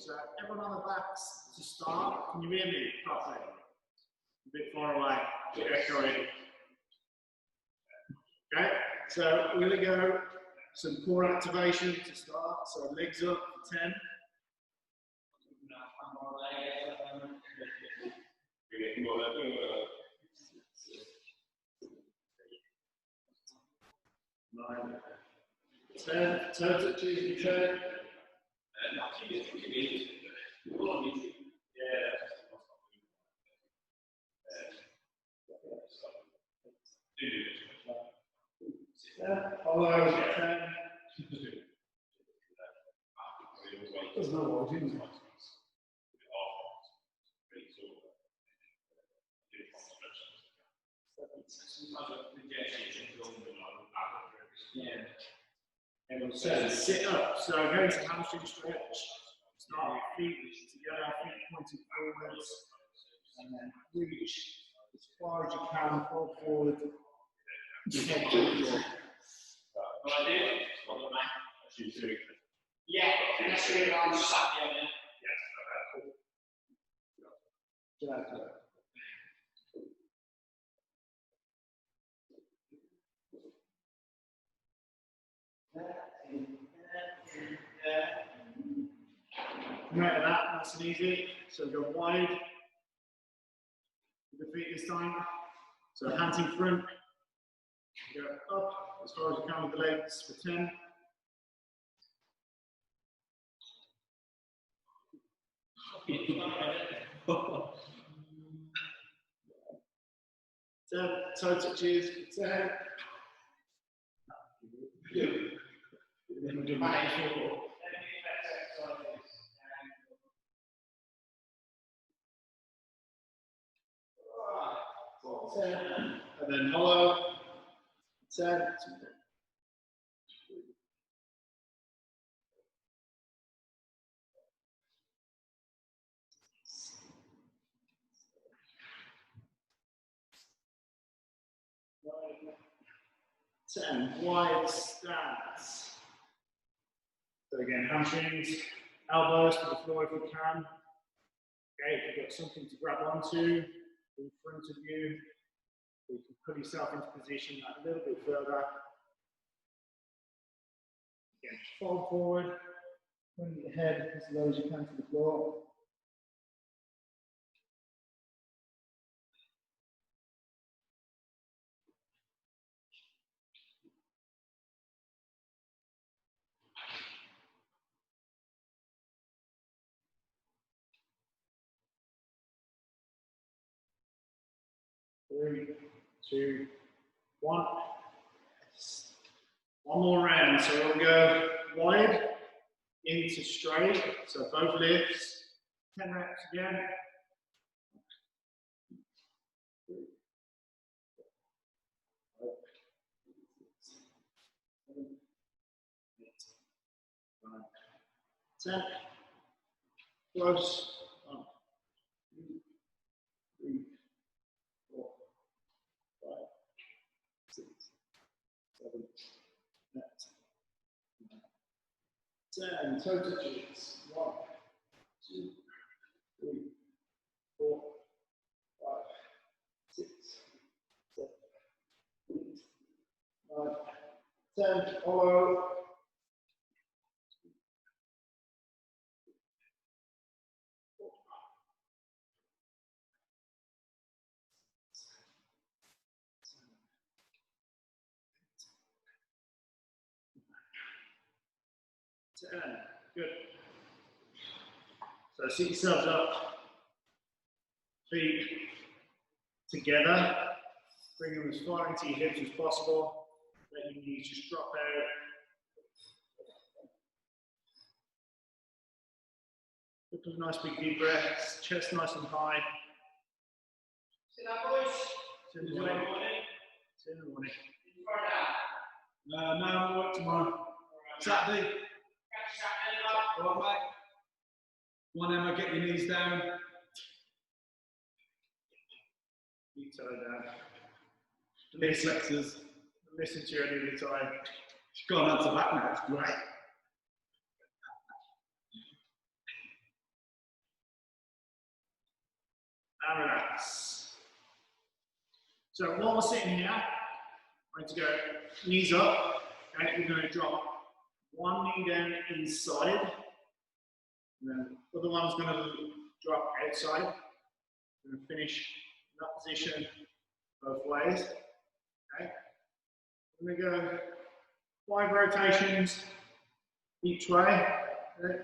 So everyone on the backs to start. Can you hear me properly? A bit far away, a bit echoey. Okay, so we're going to go some core activation to start. So legs up for 10. 9, 10, toe touches, you turn. Follow 10. There's no word, isn't there? And so sit up. So go to hamstring stretch. Start with feet together, feet pointed forwards, and then reach as far as you can, fall forward. Head to the floor. Yeah, that's really on sat there. Yes, Remember that, nice and easy. So go wide with the feet this time. So hands in front. Go up as far as you can with the legs for 10. Toe touches for 10. And then hollow. 10. 10, wide stance. So again, hamstrings, elbows to the floor if you can. Okay, if you've got something to grab onto in front of you, you can put yourself into position a little bit further. Again, fold forward, bring your head as low as you can to the floor. Three, 2, 1. One more round. So we'll go wide into straight. So both lifts. 10 reps again. 3, 4, 5, 6, 7, 8, 9, 10. Close. 1, 2, 3, 4, 5, 6, 7, 8, 9, 10. Toe touches. 1, 2, 3, 4, 5, 6, 7, 8, 9, 10. Follow. Good. So sit yourselves up, feet together, bring them as far into your hips as possible, let your knees just drop out. Couple of nice big deep breaths, chest nice and high. Sit up, boys. 2 in the morning. 2 in the morning. No, I'm work tomorrow. Saturday. All right, mate. One Emma, get your knees down. You toe down. Knee flexors. Listen to you any of the time. She's gone out to back now, it's great. and relax. So while we're sitting here, I'm going to go knees up. Okay, we're going to drop one knee down inside, and then the other one's going to drop outside. We're going to finish that position both ways. Okay, we're going to go 5 rotations each way. Okay.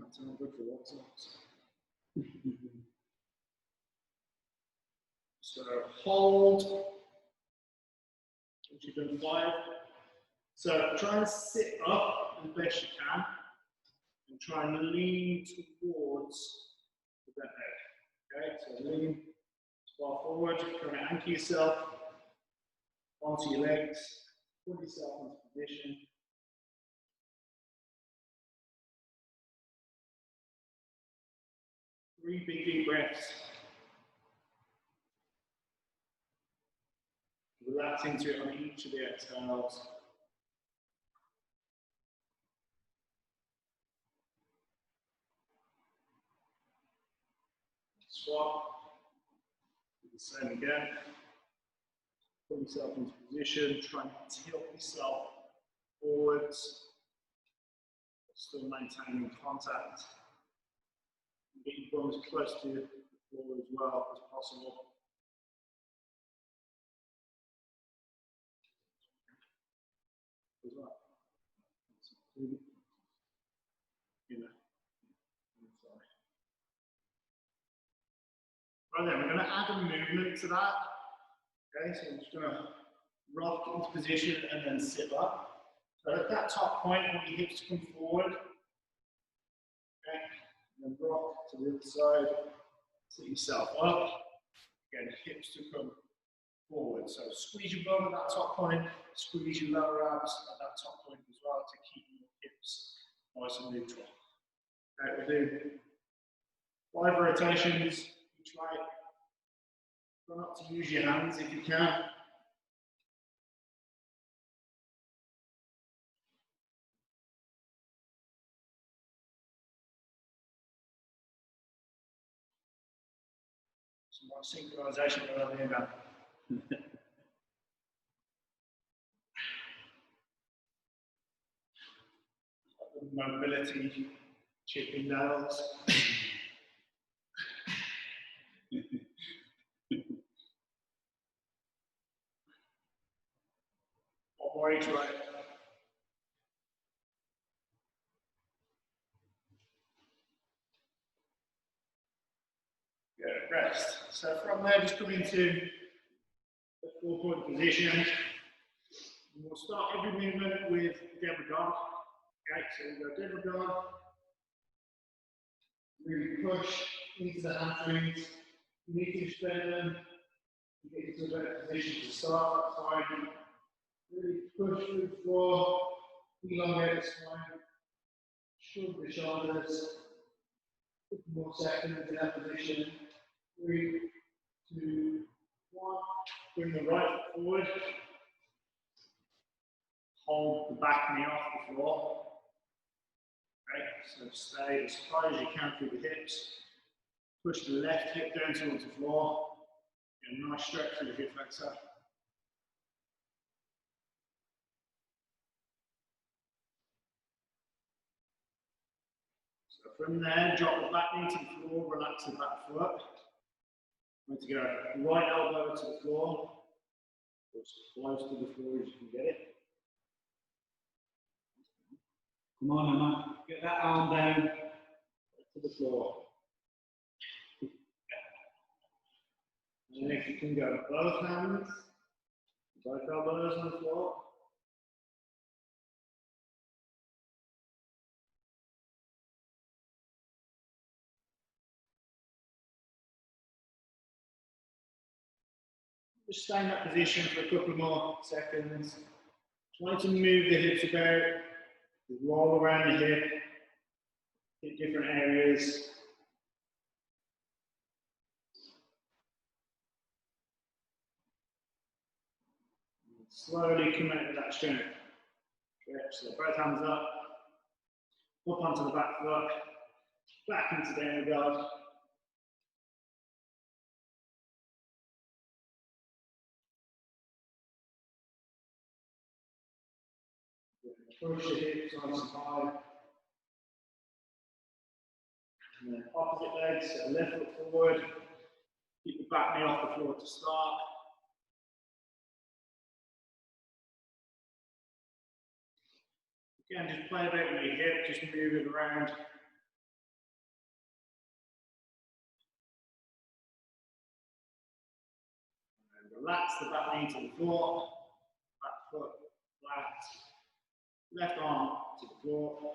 That's not good for lots of us. So hold, once you've done 5. So try and sit up as best you can and try and lean towards the bent head. Okay, so lean far forward, try and anchor yourself onto your legs, put yourself into position. Three big deep breaths. Relax into it on each of the exhales. Squat. Do the same again. Put yourself into position. Try and tilt yourself forwards. Still maintaining contact. Get your bum as close to the floor as well as possible. As well. Right then, we're going to add a movement to that. Okay, so I'm just going to rock into position and then sit up. So at that top point, I want your hips to come forward. Okay, and then rock to the other side. Sit yourself up. Again, hips to come forward. So squeeze your bum at that top point, squeeze your lower abs at that top point as well to keep your hips nice and neutral. Okay, we'll do 5 rotations each way. Try not to use your hands if you can. Some more synchronization around here now. Mobility, chipping nails. One more each way. Good, rest. So from there, just come into the 4-point position. And we'll start every movement with Devil Dog. Okay, so we'll go Devil Dog. Really push into the hamstrings. You need to strengthen them. You get into a better position to start. Fine. Really push through the floor. Elongate the spine. Shrug the shoulders. 50 more seconds in that position. 3, 2, 1. Bring the right foot forward. Hold the back knee off the floor. Okay, so stay as high as you can through the hips. Push the left hip down towards the floor. Get a nice stretch through the hip flexor. So from there, drop the back knee to the floor, relax the back foot. I'm going to go right elbow to the floor, or as close to the floor as you can get it. Come on, Emma. Get that arm down to the floor. And if you can go both hands, both elbows on the floor. Just stay in that position for a couple more seconds. Try to move the hips about, roll around the hip, hit different areas. slowly come out of that strength. Stretch, so both hands up onto the back foot, back into downward dog. Push the hips nice and high. And then opposite leg, so left foot forward. Keep the back knee off the floor to start. Again, just play a bit with your hip, just move it around. And relax the back knee to the floor, back foot flat, left arm to the floor.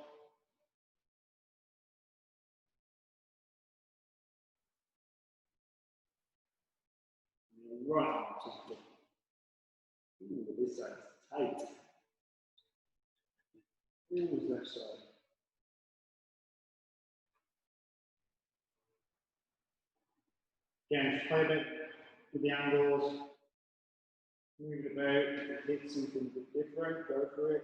And right arm to the floor. Ooh, this side's tight. Ooh, left side. Again, just play a bit with the angles. Move it about, hit something a bit different, go for it.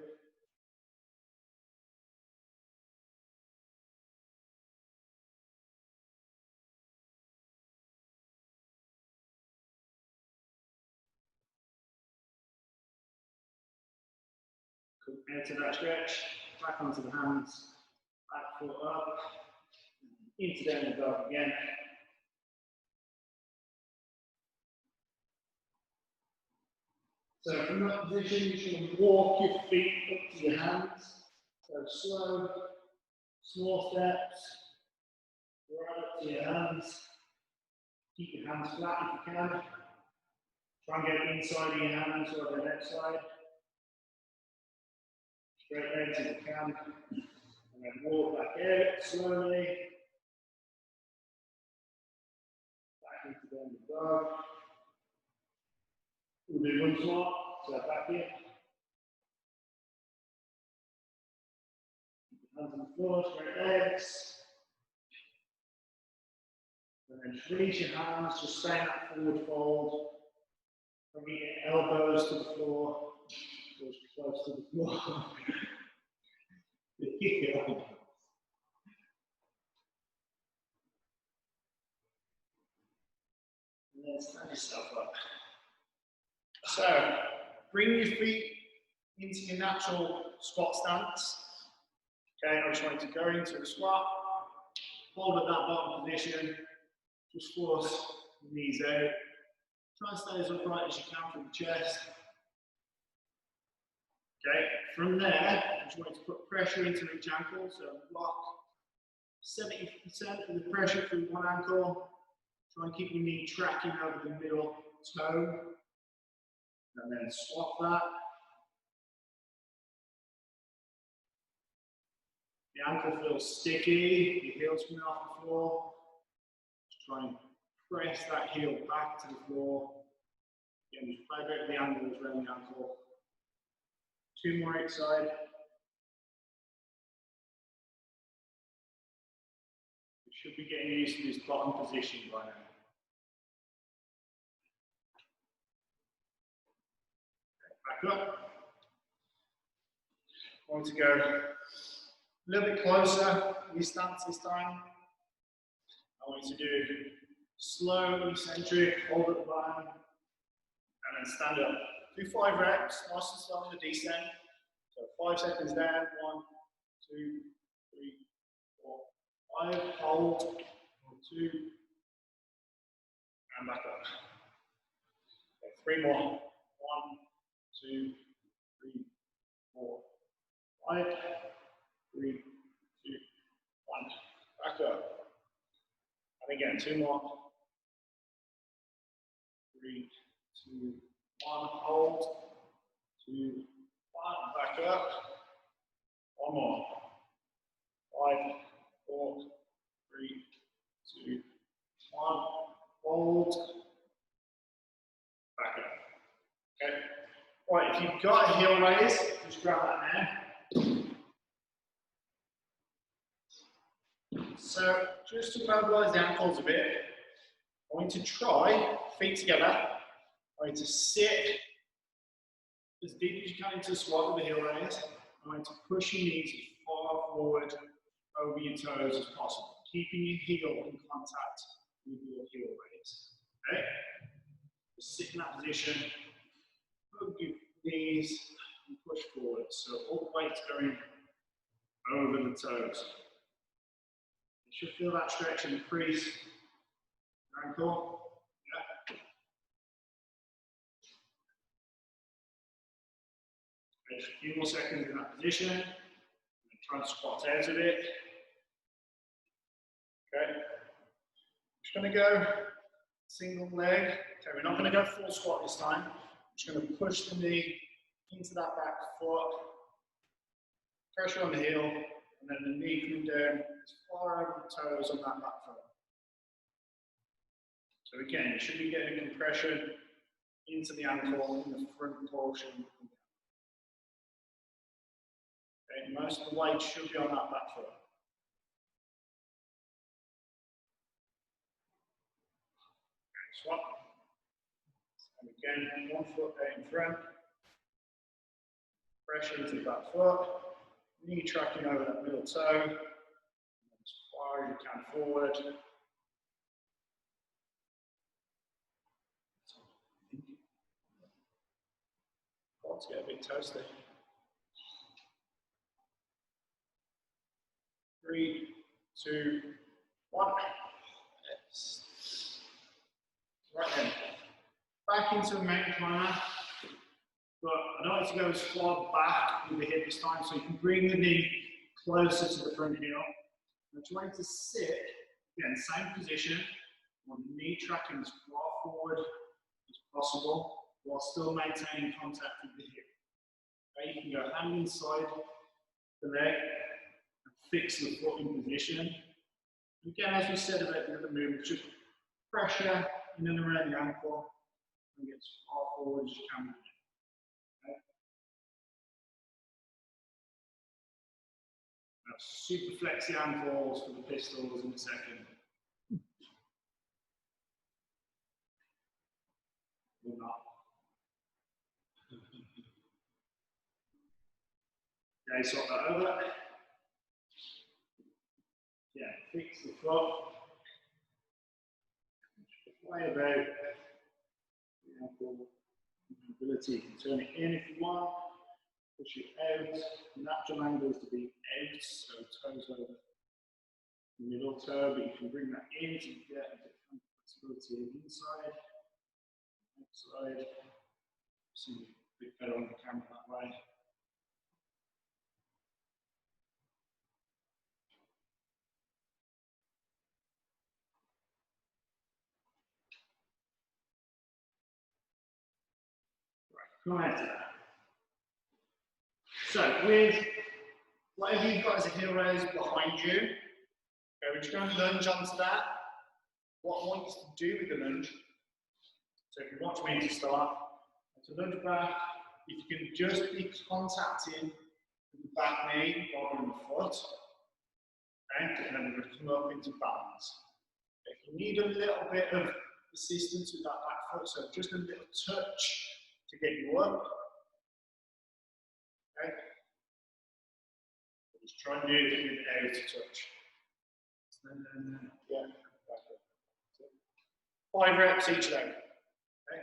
Out to that stretch, back onto the hands, back foot up, into downward dog again. So from that position, you should walk your feet up to your hands. So slow, small steps, right up to your hands. Keep your hands flat if you can. Try and get inside of your hands rather than outside. Straight legs if you can. And then walk back out slowly. Back into downward dog. We'll do one more. So back here. Hands on the floor, straight legs. And then release your hands, just stay in that forward fold. Bring your elbows to the floor, goes close to the floor. And then stand yourself up. So, bring your feet into your natural squat stance. Okay, I just want you to go into a squat, hold at that bottom position, just force the knees out. Try and stay as upright as you can from the chest. Okay, from there, I just want you to put pressure into each ankle, so block 70% of the pressure through one ankle. Try and keep your knee tracking over the middle toe, and then swap that. The ankle feels sticky, your heel's coming off the floor. Just try and press that heel back to the floor. Again, just play a bit of the angles around the ankle. Two more each side. You should be getting used to this bottom position by now. Back up. I want to go a little bit closer in your stance this time. I want you to do slow, eccentric, hold at the bottom, and then stand up. Do 5 reps, nice and slow on the descent. So 5 seconds down, 1, 2, 3, 4, 5, hold, 1, 2, and back up. Okay, 3 more, 1, 2, 3, 4, 5, 3, 2, 1, back up. And again, 2 more, 3, 2, 1, hold, 2, 1, back up, 1 more, 5, 4, 3, 2, 1, hold, back up. Okay. Right, if you've got a heel raise, just grab that now. So, just to mobilise the ankles a bit, I want you to try feet together. I want you to sit as deep as you can into the squat with the heel raise. I'm going to push your knees as far forward over your toes as possible, keeping your heel in contact with your heel raise. Okay? Just sit in that position, hug your knees, and push forward. So all the weight's going over the toes. You should feel that stretch in the crease. Ankle. Yeah. Just a few more seconds in that position. Try and squat out of it. Okay. Just going to go single leg. Okay, we're not going to go full squat this time. I'm just going to push the knee into that back foot. Pressure on the heel, and then the knee coming down as far over the toes on that back foot. So again, you should be getting compression into the ankle in the front portion. Okay, most of the weight should be on that back foot. Okay, swap. And again, one foot out in front. Pressure into the back foot. Knee tracking over that middle toe. As far as you can forward. Let's get a bit toasty. 3, 2, 1. Yes. Right then. Back into a mountain climber. But I don't want you to go as far back with the hip this time, so you can bring the knee closer to the front heel. I'm trying to sit, again, same position, on the knee tracking as far forward as possible, while still maintaining contact with the hip. Okay, you can go hand inside the leg and fix the foot in position. Again, as we said about the other movements, just pressure in and around the ankle and get as far forward as you can. Super flex the ankles for the pistols in a second. Or not. Okay, swap that over. Yeah, fix the foot. Play about the ankle mobility. You can turn it in if you want. Push it out. Natural angle is to be out, so toes over the middle toe, but you can bring that in to get a bit of flexibility inside, outside. See a bit better on the camera that way. Right, come out to that. So with whatever you've got as a heel raise behind you, okay, we're just going to lunge onto that. What I want you to do with the lunge, so if you watch me to start, to lunge back, if you can just be contacting with the back knee rather than the foot, okay, and then we're going to come up into balance. If you need a little bit of assistance with that back foot, so just a little touch to get you up. Okay. Just try and do it without a touch. And then, yeah, back up. So 5 reps each leg. Okay.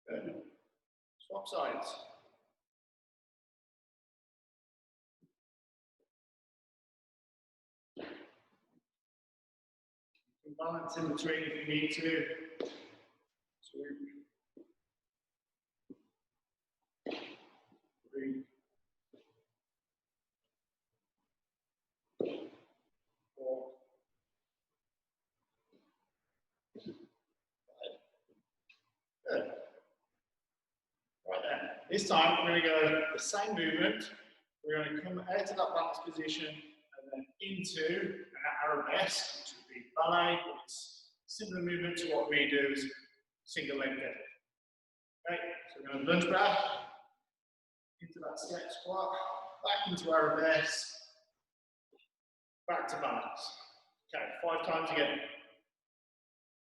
Good. Swap sides. Balance in between if you need to. 2, 3, 4, 5. Good. Right then. This time we're going to go the same movement. We're going to come out of that balance position and then into an arabesque, which would be ballet, but it's a similar movement to what we do as single leg deadlift. Okay, so we're going to lunge back, into that step squat, back into arabesque, back to balance. Okay, 5 times again.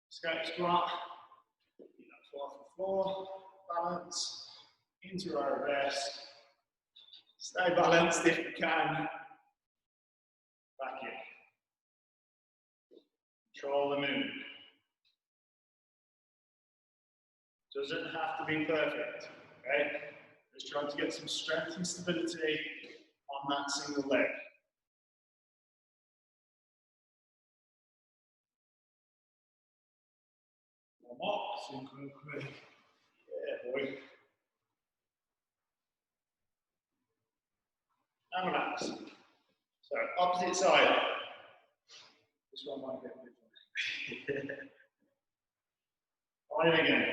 Step squat, keep that foot off the floor, balance, into arabesque, stay balanced if you can, back in. Control the movement. Doesn't have to be perfect, okay? Just trying to get some strength and stability on that single leg. One more, synchro quick. Yeah, boy. And relax. So, opposite side. This one might get a bit funny. 5 again.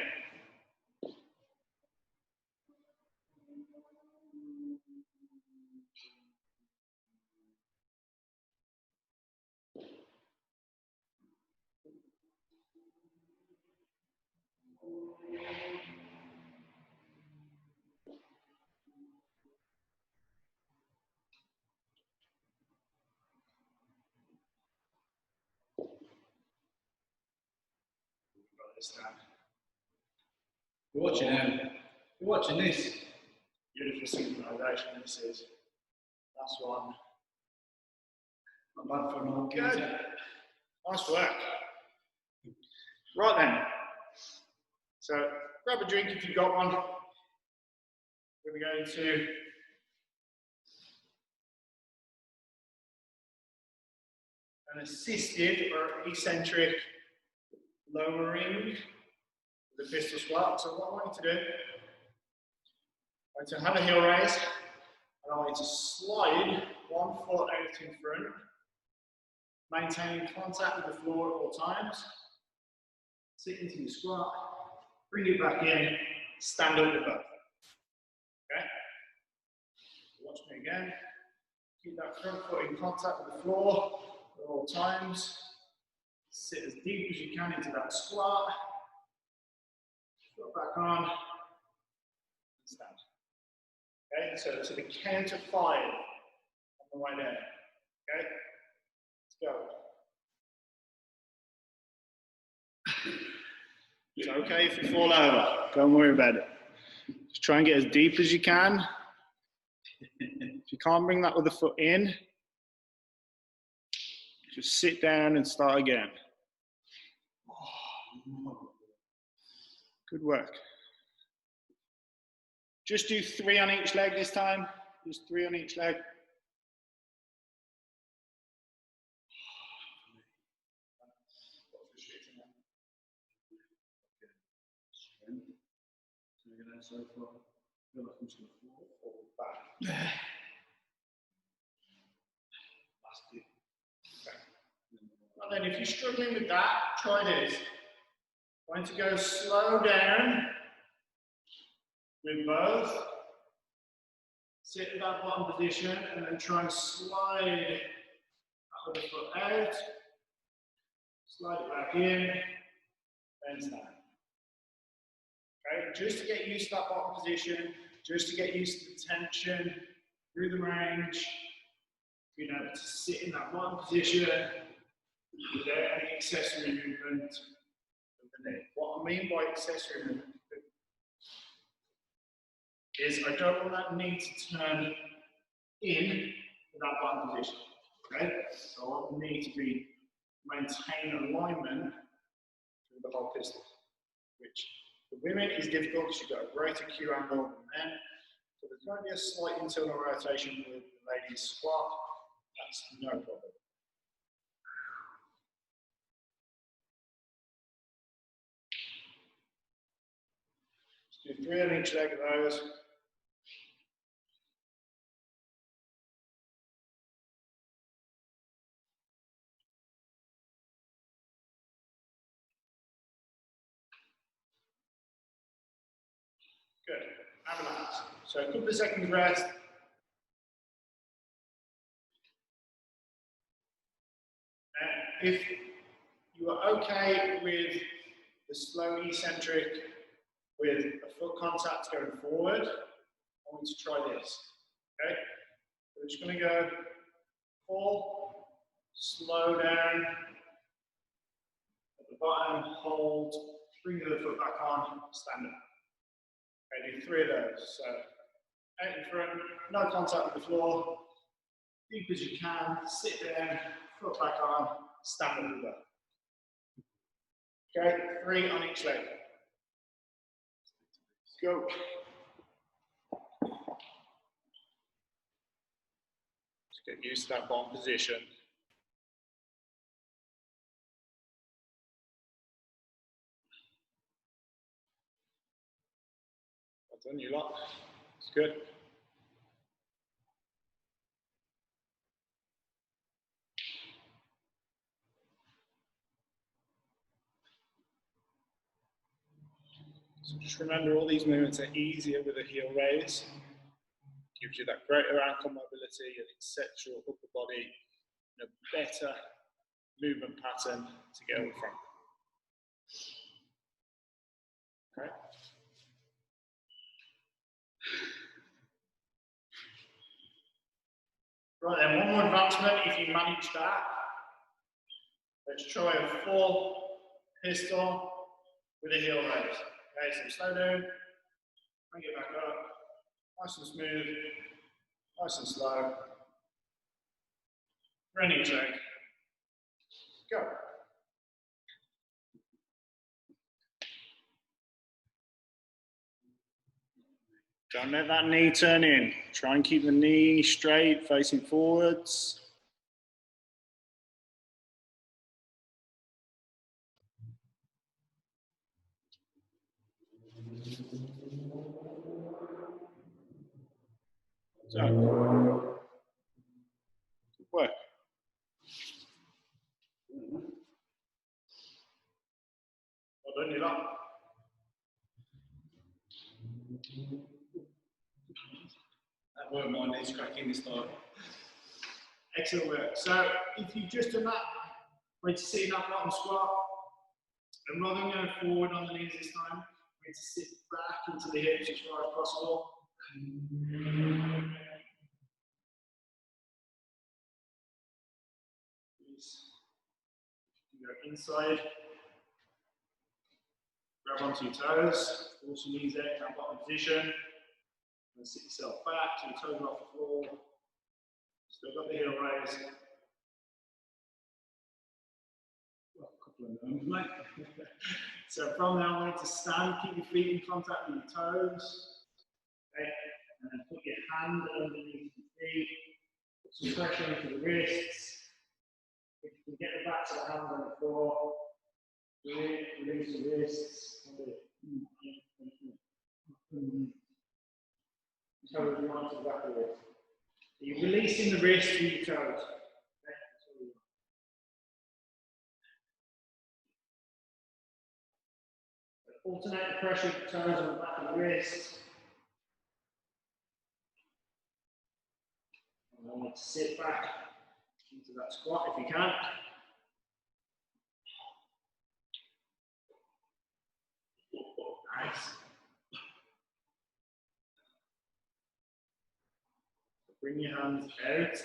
You're watching you're watching this. Beautiful synchronization this is. Last one. Not bad for an old Good. geezer. Nice work. Right then. So grab a drink if you've got one. We're going to go into an assisted or eccentric lowering of the pistol squat. So what I want you to do, I want you to have a heel raise, and I want you to slide one foot out in front, maintaining contact with the floor at all times. Sit into your squat, bring it back in, stand up with both. Okay? Watch me again. Keep that front foot in contact with the floor at all times. Sit as deep as you can into that squat. Foot back on, and stand. Okay, so to the count of 5 on the way down. Okay, let's go. It's okay if you fall over, don't worry about it. Just try and get as deep as you can. If you can't bring that other foot in, just sit down and start again. Good work. Just do 3 on each leg this time. Just 3 on each leg. So far, I feel like I'm just going to fall Back. And then if you're struggling with that, try this. I'm going to go slow down with both. Sit in that bottom position and then try and slide that other foot out. Slide it back in, then stand. Okay, just to get used to that bottom position, just to get used to the tension through the range, being able to sit in that bottom position without any accessory movement of the knee. What I mean by accessory movement is I don't want that knee to turn in that bottom position. Okay? So I want the knee to maintain alignment through the whole pistol, which for women is difficult because you've got a greater Q angle than men. So there's going to be a slight internal rotation with the ladies squat. That's no problem. Just do 3 on each leg of those. Good. Have a relax. So a couple of seconds rest. If you are okay with the slow eccentric with a foot contact going forward, I want you to try this. Okay? We're just going to go 4, slow down at the bottom, hold, bring the other foot back on, stand up. Okay, do 3 of those. So out in front, no contact with the floor, deep as you can, sit down, foot back on, stand up with that. Okay, 3 on each leg. Go. Just get used to that bottom position. Well done, you lot. It's good. So just remember, all these movements are easier with a heel raise. Gives you that greater ankle mobility and it sets your upper body in a better movement pattern to get over from. Okay. Right then, one more advancement if you manage that. Let's try a full pistol with a heel raise. Okay, so slow down, bring it back up, nice and smooth, nice and slow. Running leg. Go. Don't let that knee turn in. Try and keep the knee straight, facing forwards. So, good work. Well done, you lot. That weren't my knees cracking this time. Excellent work. So, if you've just done that, we're to sit in that bottom squat, and rather than going forward on the knees this time, we're to sit back into the hips as far as possible. Go inside, grab onto your toes, force your knees out in that bottom position, and sit yourself back to your toes off the floor. Still got the heel raise. Well, a couple of numbers, mate. So from there, I want you to stand, keep your feet in contact with your toes. Okay, and then put your hand underneath your feet, put some pressure into the wrists. If you can get the backs of the hands on the floor, release the wrists. Toes around to the back of the wrist. So you're releasing the wrist with your toes. Okay? Alternate the pressure of the toes on the back of the wrist. And I want you to sit back into that squat if you can. Nice. Bring your hands out.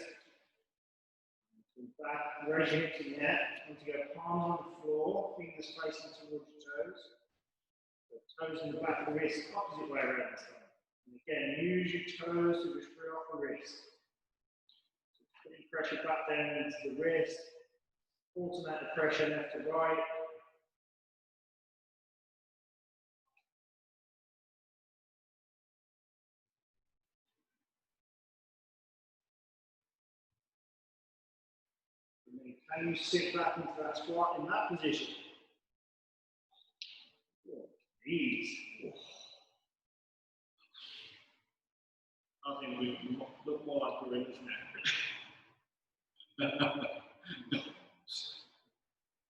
Back, raise your hips in the air. I want to go palms on the floor, fingers facing towards your toes. The toes in the back of the wrist, opposite way around this time. And again, use your toes to just free off the wrist. So put your pressure back down into the wrist. Alternate the pressure left to right. Can you sit back into that squat in that position? Ease. I think we look more like gorillas now.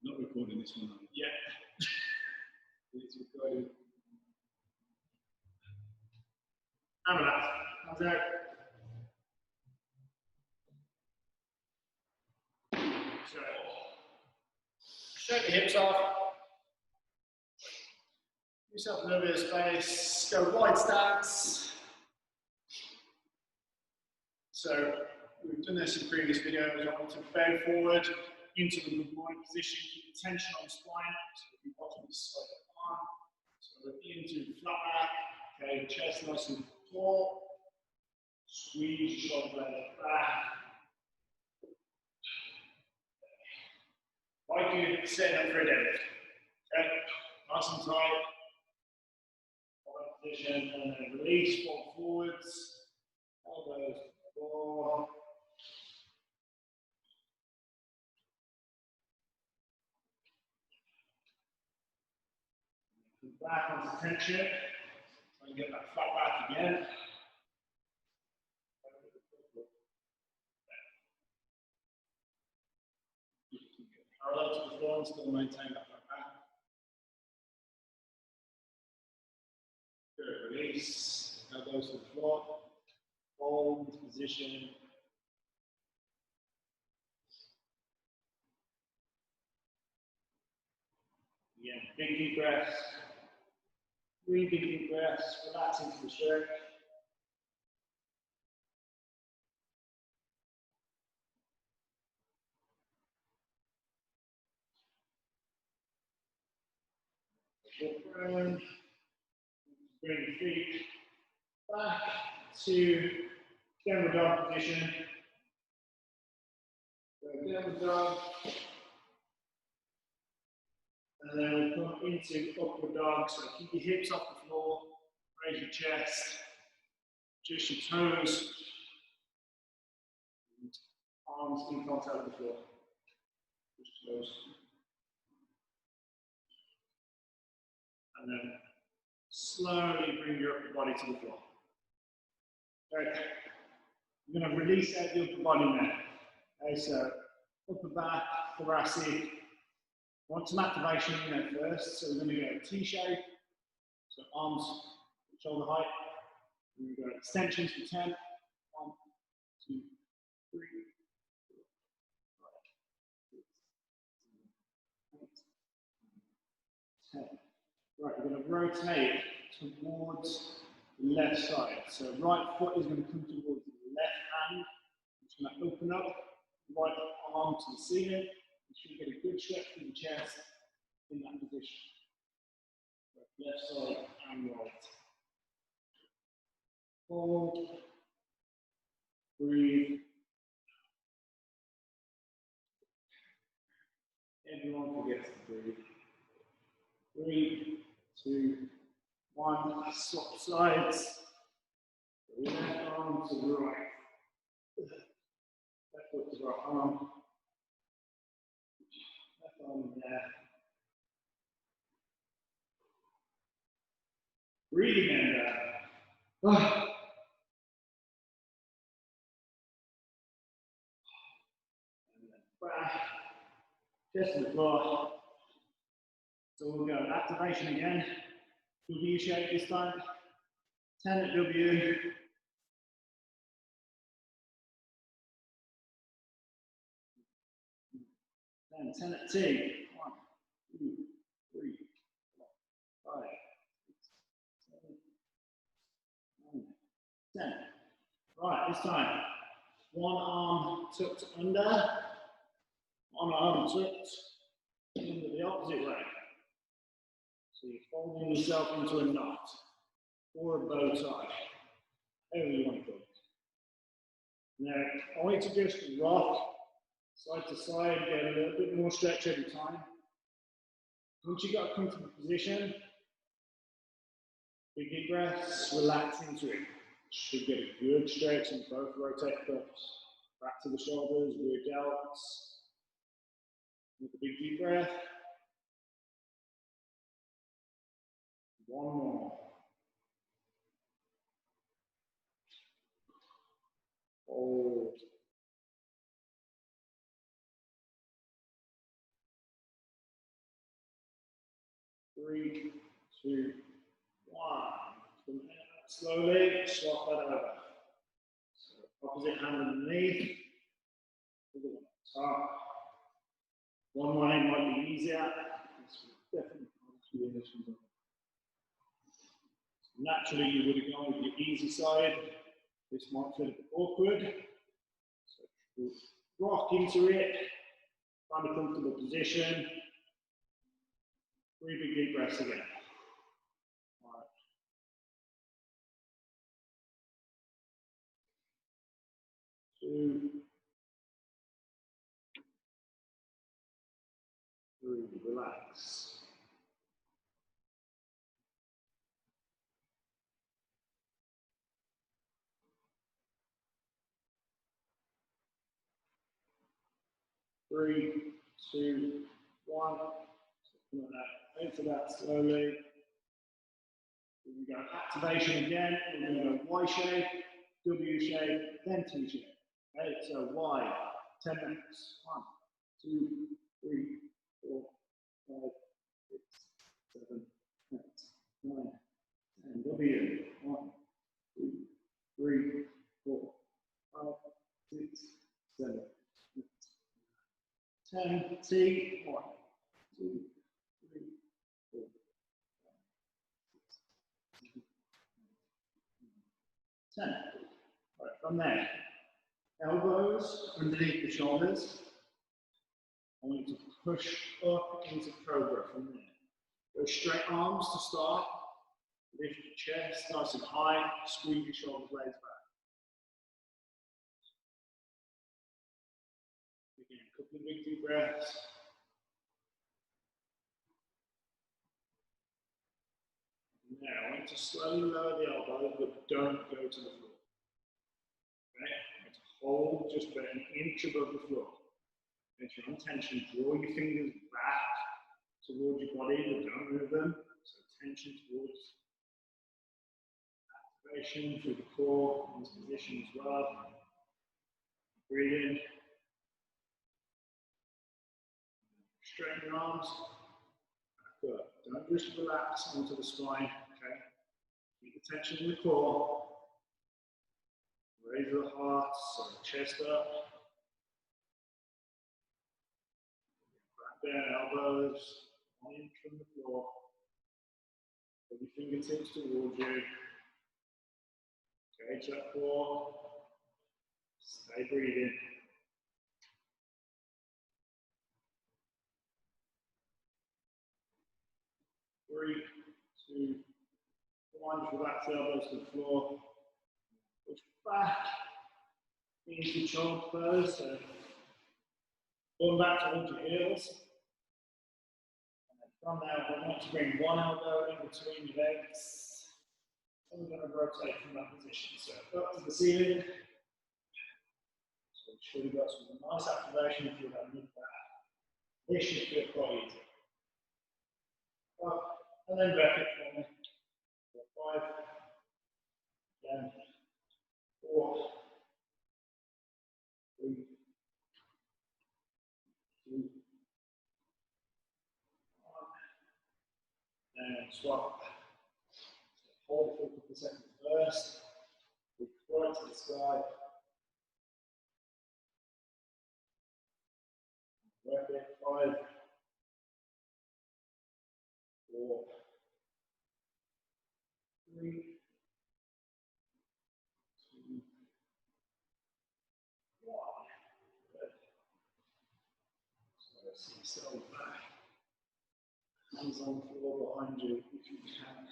Not recording this one. Yeah. It's recording. Hammer that. Hands out. So, shake the hips off. Give yourself a little bit of space. Go wide stance. So we've done this in previous videos. I want to bow forward into the good morning position, keep the tension on the spine, so the bottom is side arm. So we're into flat back, okay, chest nice and tall. Squeeze your shoulder blades back. Like you're setting up for a deadlift. Okay, nice and tight. Position and then release, fall forwards, elbows to the floor. Back onto tension. Try and get that flat back again. Parallel to the floor and still maintain that flat back. Good, release, elbows to the floor. Hold position. Again, big deep breaths. 3 big deep breaths, relax into the stretch. Bring the feet back to downward dog position. Go downward dog. And then we'll come into upward dog. So keep your hips off the floor, raise your chest, just your toes, and arms in contact with the floor. Just toes. And then slowly bring your upper body to the floor. Okay. You're going to release out the upper body now. Okay, so upper back, thoracic. Want some activation in there first, so we're going to go T-shape, so arms, shoulder height. We're going to go extensions for 10. 1, 2, 3, 4, 5, 6, 7, 8, 10. Right, we're going to rotate towards the left side. So right foot is going to come towards the left hand. It's going to open up, right arm to the ceiling. You should get a good stretch through the chest in that position. Left side and right. Hold. Breathe. Everyone forgets to breathe. 3, 2, 1. Swap sides. Left arm to the right. Left foot to the right arm. There. Breathing in there. And then back. Chest to the floor. So we'll go activation again. W shape this time. 10 at W. And 10 at T. 1, 2, 3, 4, 5, 6, 7, 8, 9, 10. Right, this time. One arm tucked under. One arm tucked into the opposite way. So you're folding yourself into a knot or a bow tie. However you want to do it. Now, I want you to just rock side to side, get a little bit more stretch every time. Once you've got a comfortable position, big deep breaths, relax into it. Should get a good stretch in both rotate cups. Back to the shoulders, rear delts. With a big deep breath. One more. Hold. 3, 2, 1. Slowly swap that over. So opposite hand underneath. Other one on top. One way might be easier. Definitely naturally you would have gone with your easy side. This might feel a bit awkward. So rock into it, find a comfortable position. 3 big deep breaths again. All right. 2, 3, relax. 3, 2, 1. Something like that. Into that slowly. We're going activation again. We're going to go Y shape, W shape, then T shape. Okay, so Y, 10 minutes. 1, 2, 3, 4, 5, 6, 7, 8, 9, 10. W, 1, 2, 3, 4, 5, 6, 7, 8, 10. T, 1, 2, 3, 4, 5, 6, 7, 10. Right, from there, elbows underneath the shoulders. I want you to push up into cobra from there. Go straight arms to start. Lift your chest nice and high. Squeeze your shoulder blades back. Again, a couple of big deep breaths. Now, I want you to slowly lower the elbows, but don't go to the floor. Okay? I want to hold just about an inch above the floor. If you're on tension, draw your fingers back towards your body, but don't move them. So tension towards activation through the core in this position as well. Breathe in. Straighten your arms. Back up. Don't just relax onto the spine. Okay. Keep the tension in the core. Raise the heart, so chest up. Back down, elbows 1 inch from the floor. Put your fingertips towards you. Engage that core. Stay breathing. Three, 2, 1. Relax the elbows to the floor. Push back into child pose. So going back towards your heels. And then from there, we want to bring one elbow in between your legs. And we're going to rotate from that position. So up to the ceiling. So make sure you've got some nice activation through that mid back. This should feel quite easy. Up and then back it for me. 5, 10, 4, 3, 2, 1. And swap. So hold it for a couple of seconds first. Look right to the sky. Work it. 5, 4, 3, 2, 1. Good. So see yourself back. Hands on the floor behind you if you can.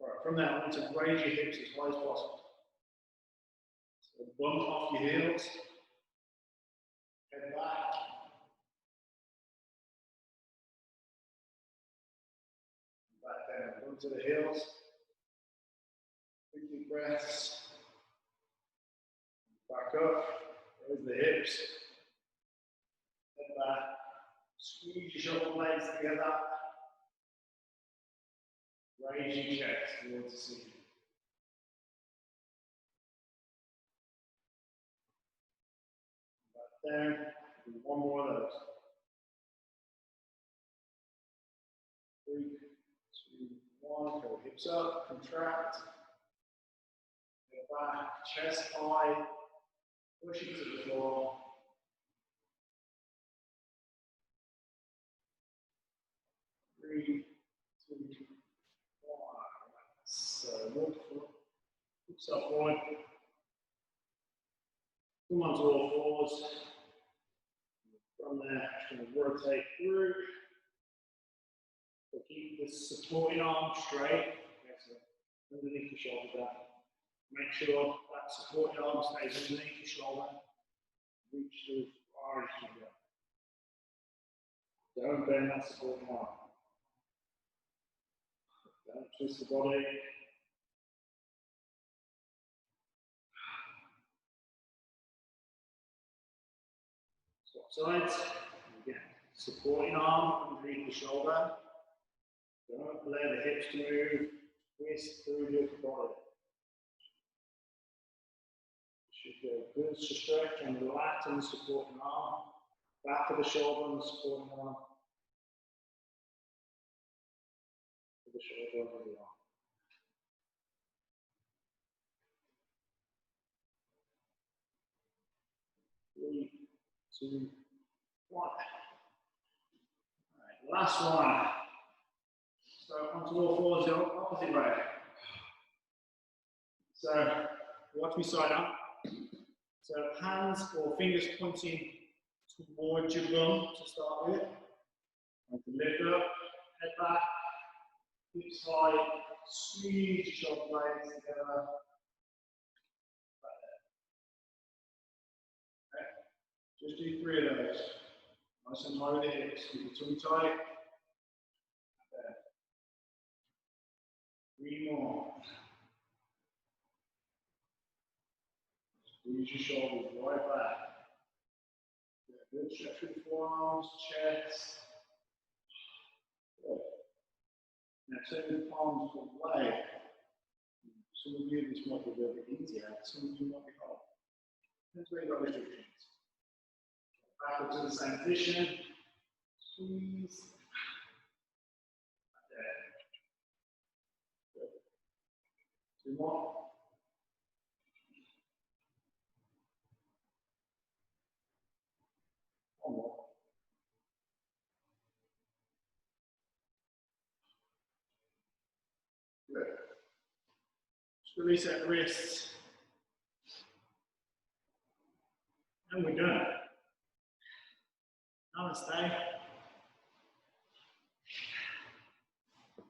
Alright, from there, I want to raise your hips as high as possible. So bump off your heels. Head back. Back down. Bump to the heels. Big deep breaths. Back up. Raise the hips. Head back. Squeeze your shoulder blades together. Raise your chest towards the ceiling. Back down. Do one more of those. 3, 2, 1. Go hips up. Contract. Head back. Chest high. Push it to the floor. Three, 2, yourself forward. Come onto all fours. From there, just going to rotate through. So keep the supporting arm straight. Okay, so underneath the shoulder there. Make sure that supporting arm stays underneath the shoulder. Reach through as far as you go. Don't bend that supporting arm. Don't twist the body. Swap sides. Again, supporting arm underneath the shoulder. Don't allow the hips to move. Twist through the upper body. Should go good to stretch and relax on the supporting arm. Back of the shoulder on the supporting arm. The shoulder over the arm. 3, 2, 1. All right, last one. So onto all fours, the opposite way. So watch me side up. So hands or fingers pointing towards your bum to start with. And to lift up, head back, hips high, squeeze your shoulder blades together. Right there. Okay. Just do 3 of those. Nice and high with the hips. Keep your tongue tight. There. 3 more. Squeeze your shoulders right back. Good stretch with the forearms, chest. Good. Now turn the palms away. Some of you, this might be a little bit easier. Some of you might be hard. That's where you've got restrictions. Back up to the same position. Squeeze. There. Good. 2 more. One more. Good. Just release that wrists. And we're done. Namaste.